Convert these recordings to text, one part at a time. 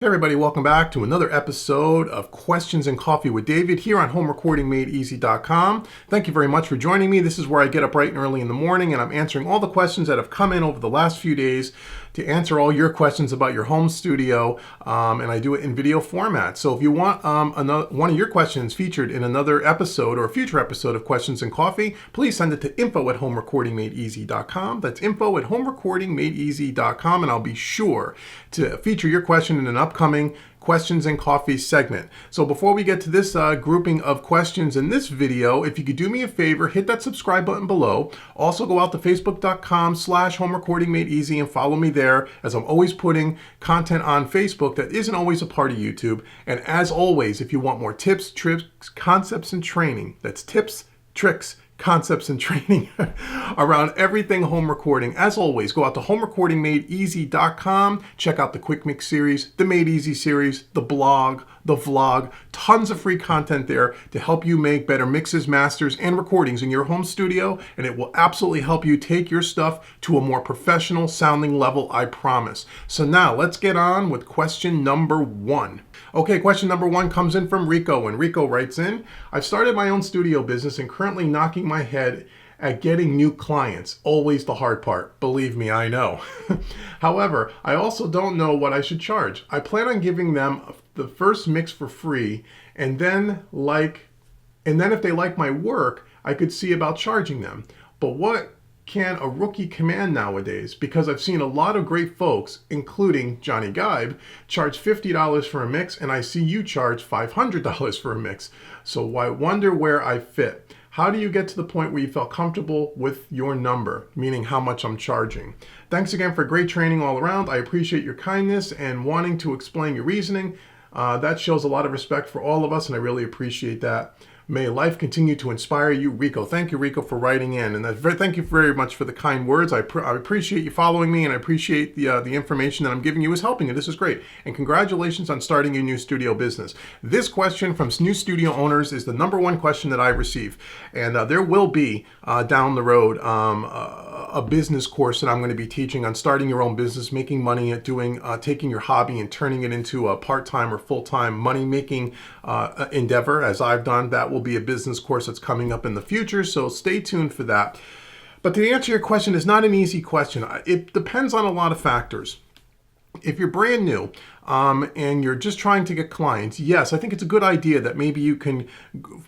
Hey everybody, welcome back to another episode of Questions and Coffee with David here on homerecordingmadeeasy.com. Thank you very much for joining me. This is where I get up bright and early in the morning and I'm answering all the questions that have come in over the last few days to answer all your questions about your home studio, and I do it in video format. So if you want one of your questions featured in another episode or a future episode of Questions and Coffee, please send it to info@homerecordingmadeeasy.com. That's info@homerecordingmadeeasy.com, and I'll be sure to feature your question in an upcoming Questions and Coffee segment. So before we get to this grouping of questions in this video, if you could do me a favor, hit that subscribe button below. Also go out to facebook.com/homerecordingmadeeasy and follow me there, as I'm always putting content on Facebook that isn't always a part of YouTube. And as always, if you want more tips, tricks, concepts, and training, that's tips, tricks, concepts, and training around everything home recording. As always, go out to homerecordingmadeeasy.com, check out the Quick Mix series, the Made Easy series, the blog, the vlog, tons of free content there to help you make better mixes, masters, and recordings in your home studio, and it will absolutely help you take your stuff to a more professional sounding level, I promise. So now let's get on with question number one. Okay, question number one comes in from Rico, and Rico writes in, I've started my own studio business and currently knocking my head at getting new clients. Always the hard part. Believe me, I know. However, I also don't know what I should charge. I plan on giving them the first mix for free, and then if they like my work, I could see about charging them. But what can a rookie command nowadays? Because I've seen a lot of great folks, including Johnny Gibe, charge $50 for a mix, and I see you charge $500 for a mix. So I wonder where I fit. How do you get to the point where you felt comfortable with your number, meaning how much I'm charging? Thanks again for great training all around. I appreciate your kindness and wanting to explain your reasoning. That shows a lot of respect for all of us, and I really appreciate that. May life continue to inspire you, Rico. Thank you, Rico, for writing in, and thank you very much for the kind words. I appreciate you following me, and I appreciate the information that I'm giving you is helping you. This is great, and congratulations on starting your new studio business. This question from new studio owners is the number one question that I receive, and there will be down the road a business course that I'm going to be teaching on starting your own business, making money at taking your hobby and turning it into a part-time or full-time money-making endeavor, as I've done. That will be a business course that's coming up in the future, so stay tuned for that. But to answer your question, it's not an easy question. It depends on a lot of factors. If you're brand new and you're just trying to get clients, yes, I think it's a good idea that maybe you can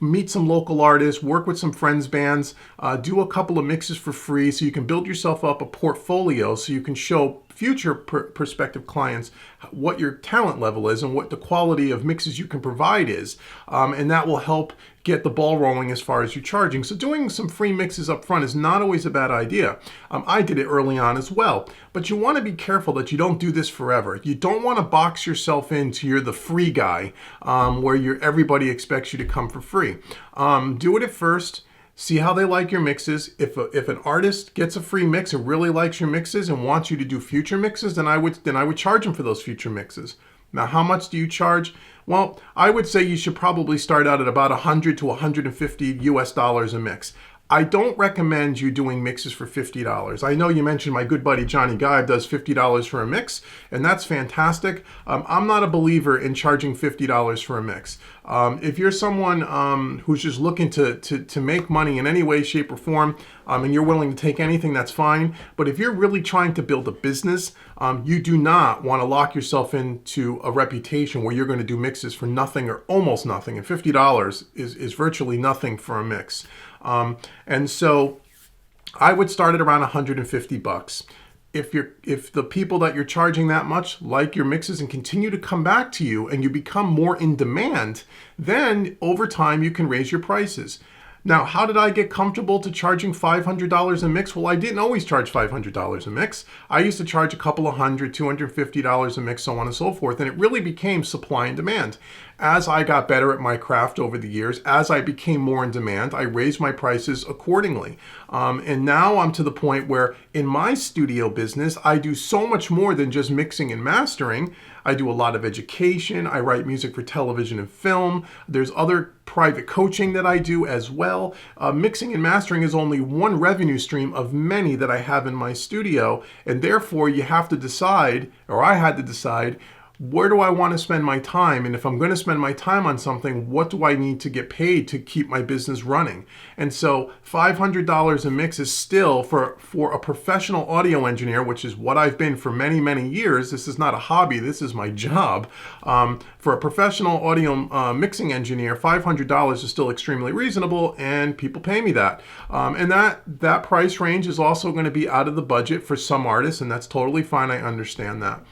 meet some local artists, work with some friends' bands, do a couple of mixes for free so you can build yourself up a portfolio so you can show future prospective clients what your talent level is and what the quality of mixes you can provide is. And that will help get the ball rolling as far as you're charging. So doing some free mixes up front is not always a bad idea. I did it early on as well. But you want to be careful that you don't do this forever. You don't want to box yourself into you're the free guy where everybody expects you to come for free. Do it at first. See how they like your mixes. If an artist gets a free mix and really likes your mixes and wants you to do future mixes, then I would charge them for those future mixes. Now, how much do you charge? Well, I would say you should probably start out at about $100 to $150 US a mix. I don't recommend you doing mixes for $50. I know you mentioned my good buddy Johnny Gibe does $50 for a mix, and that's fantastic. I'm not a believer in charging $50 for a mix. If you're someone who's just looking to make money in any way, shape, or form, and you're willing to take anything, that's fine. But if you're really trying to build a business, you do not want to lock yourself into a reputation where you're going to do mixes for nothing or almost nothing. And $50 is virtually nothing for a mix. And so I would start at around $150. If the people that you're charging that much like your mixes and continue to come back to you and you become more in demand, then over time you can raise your prices. Now, how did I get comfortable to charging $500 a mix? Well, I didn't always charge $500 a mix. I used to charge a couple of $100, $250 a mix, so on and so forth, and it really became supply and demand. As I got better at my craft over the years, as I became more in demand, I raised my prices accordingly. And now I'm to the point where in my studio business, I do so much more than just mixing and mastering. I do a lot of education. I write music for television and film. There's other private coaching that I do as well. Mixing and mastering is only one revenue stream of many that I have in my studio. And therefore, you have to decide, or I had to decide, where do I want to spend my time? And if I'm going to spend my time on something, what do I need to get paid to keep my business running? And so $500 a mix is still, for a professional audio engineer, which is what I've been for many, many years. This is not a hobby. This is my job. For a professional audio mixing engineer, $500 is still extremely reasonable, and people pay me that. And that price range is also going to be out of the budget for some artists, and that's totally fine. I understand that.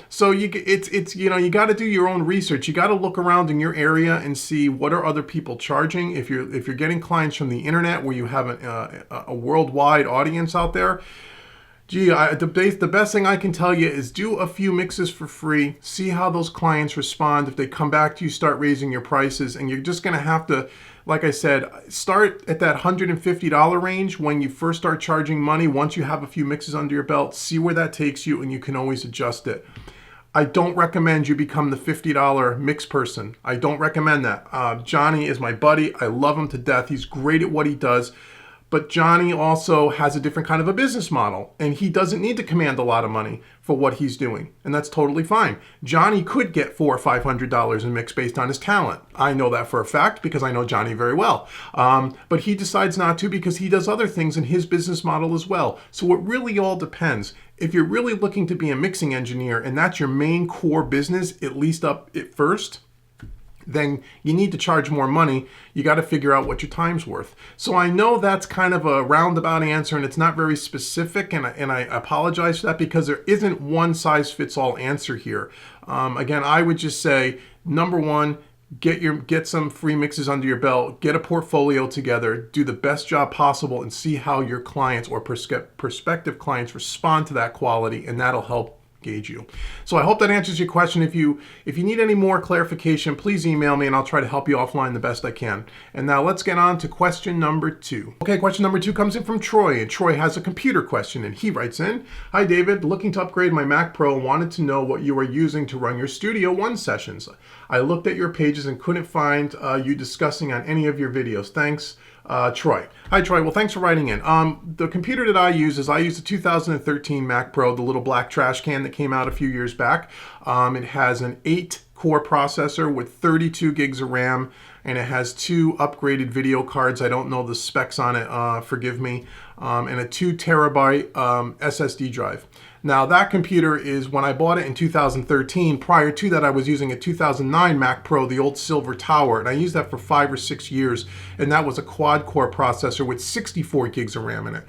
So you got to do your own research. You got to look around in your area and see what are other people charging. If you're getting clients from the internet where you have a worldwide audience out there, the best thing I can tell you is do a few mixes for free. See how those clients respond. If they come back to you, start raising your prices, and you're just going to have to, like I said, start at that $150 range when you first start charging money. Once you have a few mixes under your belt, see where that takes you, and you can always adjust it. I don't recommend you become the $50 mix person. I don't recommend that. Johnny is my buddy. I love him to death. He's great at what he does. But Johnny also has a different kind of a business model, and he doesn't need to command a lot of money for what he's doing, and that's totally fine. Johnny could get $400 or $500 in mix based on his talent. I know that for a fact because I know Johnny very well. But he decides not to because he does other things in his business model as well. So it really all depends. If you're really looking to be a mixing engineer and that's your main core business, at least up at first, then you need to charge more money. You got to figure out what your time's worth. So I know that's kind of a roundabout answer, and it's not very specific, and I apologize for that because there isn't one size fits all answer here. Again, I would just say, number one, get some free mixes under your belt, get a portfolio together, do the best job possible, and see how your clients or prospective clients respond to that quality, and that'll help gauge you. So I hope that answers your question. If you need any more clarification, please email me and I'll try to help you offline the best I can. And now let's get on to question number 2. Okay, question number 2 comes in from Troy, and Troy has a computer question, and he writes in, "Hi David, looking to upgrade my Mac Pro and wanted to know what you are using to run your Studio One sessions. I looked at your pages and couldn't find you discussing on any of your videos. Thanks, Troy." Hi Troy, well thanks for writing in. The computer that I use a 2013 Mac Pro, the little black trash can that came out a few years back. It has an 8-core processor with 32 gigs of RAM, and it has 2 upgraded video cards. I don't know the specs on it, forgive me, and a 2 terabyte SSD drive. Now that computer is, when I bought it in 2013, prior to that I was using a 2009 Mac Pro, the old Silver Tower, and I used that for 5 or 6 years, and that was a quad-core processor with 64 gigs of RAM in it.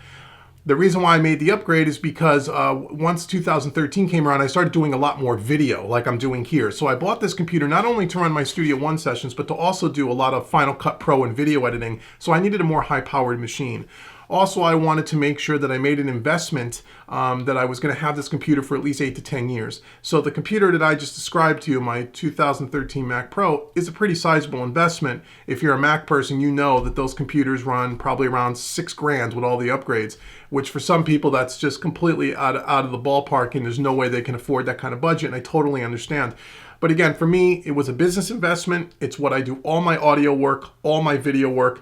The reason why I made the upgrade is because once 2013 came around, I started doing a lot more video like I'm doing here. So I bought this computer not only to run my Studio One sessions, but to also do a lot of Final Cut Pro and video editing, so I needed a more high-powered machine. Also, I wanted to make sure that I made an investment that I was going to have this computer for at least 8 to 10 years. So the computer that I just described to you, my 2013 Mac Pro, is a pretty sizable investment. If you're a Mac person, you know that those computers run probably around $6,000 with all the upgrades, which for some people that's just completely out of the ballpark, and there's no way they can afford that kind of budget, and I totally understand. But again, for me, it was a business investment. It's what I do all my audio work, all my video work.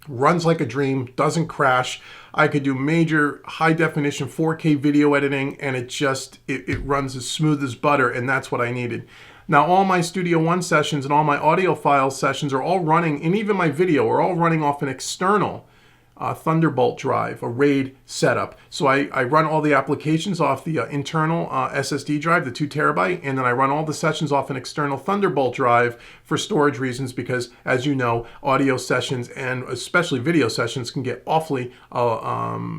Runs like a dream, doesn't crash. I could do major high definition 4K video editing, and it runs as smooth as butter, and that's what I needed. Now all my Studio One sessions and all my audio file sessions are all running, and even my video are all running off an external Thunderbolt drive, a RAID setup. So I run all the applications off the internal SSD drive, the 2 terabyte, and then I run all the sessions off an external Thunderbolt drive for storage reasons, because as you know, audio sessions and especially video sessions can get awfully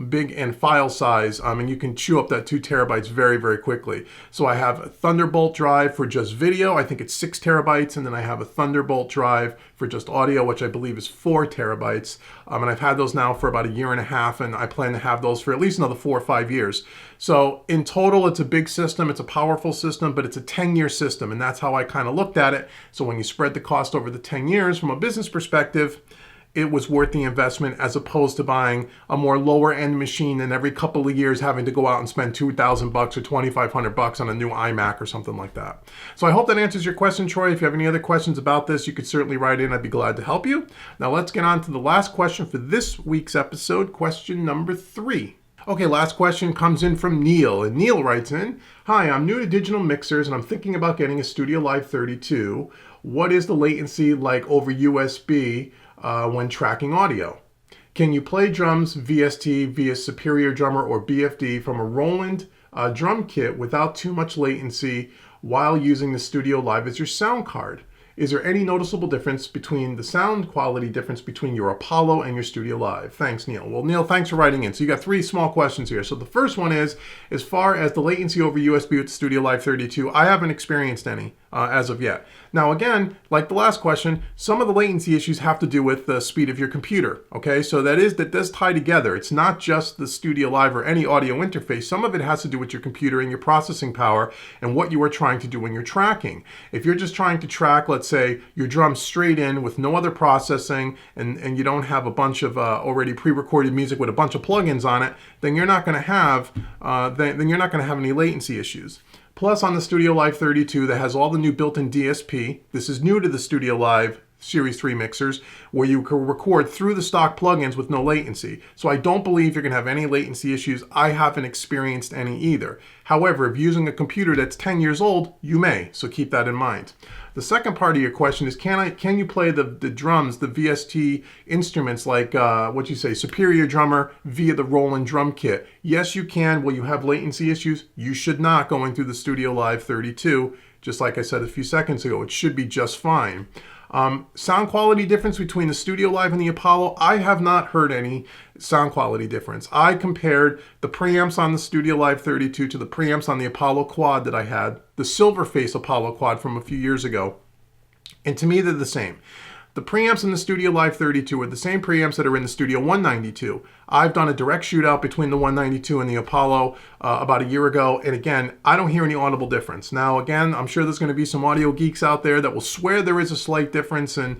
big in file size, and you can chew up that 2 terabytes very, very quickly. So I have a Thunderbolt drive for just video. I think it's 6 terabytes, and then I have a Thunderbolt drive for just audio, which I believe is 4 terabytes. And I've had those now for about a year and a half, and I plan to have those for at least another 4 or 5 years. So in total, it's a big system, it's a powerful system, but it's a 10-year system, and that's how I kind of looked at it. So when you spread the cost over the 10 years from a business perspective, it was worth the investment, as opposed to buying a more lower end machine and every couple of years having to go out and spend $2,000 or $2,500 on a new iMac or something like that. So I hope that answers your question, Troy. If you have any other questions about this, you could certainly write in. I'd be glad to help you. Now let's get on to the last question for this week's episode, question number 3. Okay, last question comes in from Neil. And Neil writes in, "Hi, I'm new to digital mixers and I'm thinking about getting a Studio Live 32. What is the latency like over USB when tracking audio? Can you play drums VST via Superior Drummer or BFD from a Roland drum kit without too much latency while using the Studio Live as your sound card? Is there any noticeable difference between the sound quality difference between your Apollo and your Studio Live? Thanks, Neil." Well, Neil, thanks for writing in. So you got three small questions here. So the first one is, as far as the latency over USB with the Studio Live 32, I haven't experienced any as of yet. Now, again, like the last question, some of the latency issues have to do with the speed of your computer, okay? So that does tie together. It's not just the Studio Live or any audio interface. Some of it has to do with your computer and your processing power and what you are trying to do when you're tracking. If you're just trying to track, let's say, your drums straight in with no other processing and you don't have a bunch of already pre-recorded music with a bunch of plugins on it, then you're not going to have then you're not going to have any latency issues. Plus, on the Studio Live 32 that has all the new built-in DSP, this is new to the Studio Live Series 3 mixers, where you can record through the stock plugins with no latency. So I don't believe you're going to have any latency issues. I haven't experienced any either. However, if you're using a computer that's 10 years old, you may, so keep that in mind. The second part of your question is, can you play the drums, the VST instruments like, Superior Drummer via the Roland drum kit? Yes, you can. Will you have latency issues? You should not going through the Studio Live 32. Just like I said a few seconds ago, it should be just fine. Sound quality difference between the Studio Live and the Apollo, I have not heard any sound quality difference. I compared the preamps on the Studio Live 32 to the preamps on the Apollo Quad that I had, the silver face Apollo Quad from a few years ago, and to me they're the same. The preamps in the Studio Live 32 are the same preamps that are in the Studio 192. I've done a direct shootout between the 192 and the Apollo about a year ago, and again, I don't hear any audible difference. Now, again, I'm sure there's going to be some audio geeks out there that will swear there is a slight difference, and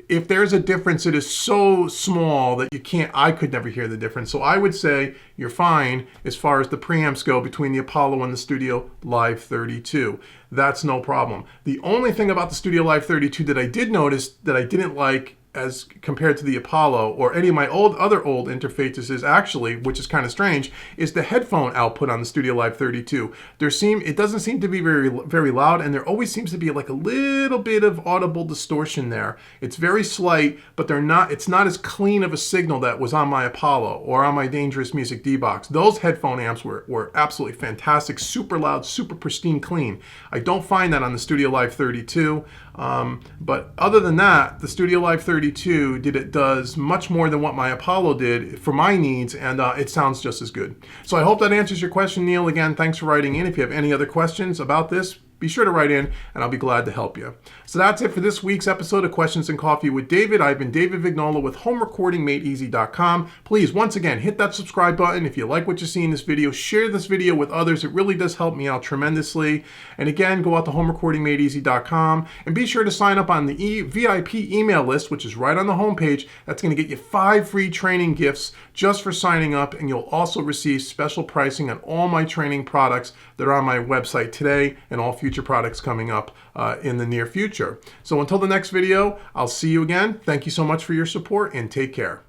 if there's a difference, it is so small that I could never hear the difference. So I would say you're fine as far as the preamps go between the Apollo and the Studio Live 32. That's no problem. The only thing about the Studio Live 32 that I did notice that I didn't like as compared to the Apollo or any of my other old interfaces is actually, which is kind of strange, is the headphone output on the Studio Live 32. It doesn't seem to be very, very loud, and there always seems to be like a little bit of audible distortion there. It's very slight, but it's not as clean of a signal that was on my Apollo or on my Dangerous Music D-Box. Those headphone amps were absolutely fantastic, super loud, super pristine clean. I don't find that on the Studio Live 32. But other than that, the Studio Live 32 does much more than what my Apollo did for my needs, and it sounds just as good. So I hope that answers your question, Neil. Again, thanks for writing in. If you have any other questions about this, be sure to write in, and I'll be glad to help you. So that's it for this week's episode of Questions and Coffee with David. I've been David Vignola with HomeRecordingMadeEasy.com. Please, once again, hit that subscribe button. If you like what you see in this video, share this video with others. It really does help me out tremendously. And again, go out to HomeRecordingMadeEasy.com and be sure to sign up on the VIP email list, which is right on the homepage. That's going to get you 5 free training gifts just for signing up, and you'll also receive special pricing on all my training products that are on my website today and all future products coming up in the near future. So until the next video, I'll see you again. Thank you so much for your support, and take care.